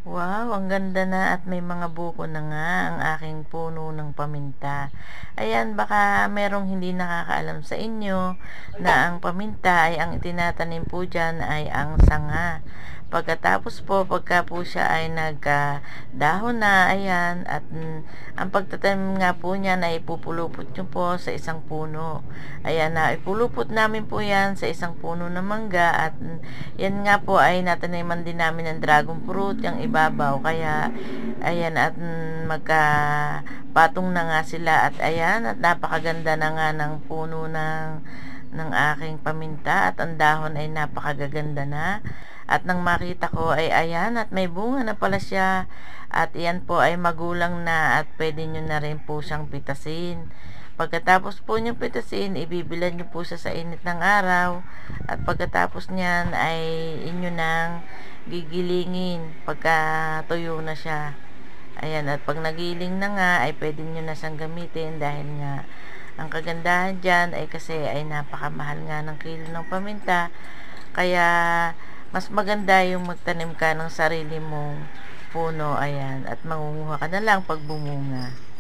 Wow, ang ganda na at may mga buko na nga ang aking puno ng paminta. Ayan, baka merong hindi nakakaalam sa inyo na ang paminta ay ang itinatanim po dyan ay ang sanga. Pagkatapos po, pagka po siya ay nagdahon na, ayan, at ang pagtatanim nga po niyan ay ipupulupot nyo po sa isang puno. Ayan na, ipulupot namin po yan sa isang puno ng mangga at yan nga po ay nataniman din namin ng dragon fruit, yung ibabaw. Kaya, ayan, at magkapatong na nga sila at ayan, at napakaganda na nga ng puno ng aking paminta at ang dahon ay napakagaganda na. At nang makita ko ay ayan at may bunga na pala siya at iyan po ay magulang na at pwede nyo na rin po siyang pitasin. Pagkatapos po nyo pitasin, ibibilad nyo po siya sa init ng araw at pagkatapos nyan ay inyo nang gigilingin pagka tuyo na siya. Ayan, at pag nagiling na nga ay pwede nyo na siyang gamitin dahil nga ang kagandahan dyan ay kasi ay napakamahal nga ng kilo ng paminta. Kaya mas maganda yung magtanim ka ng sarili mong puno, ayan, at mangunguha ka na lang pag bumunga.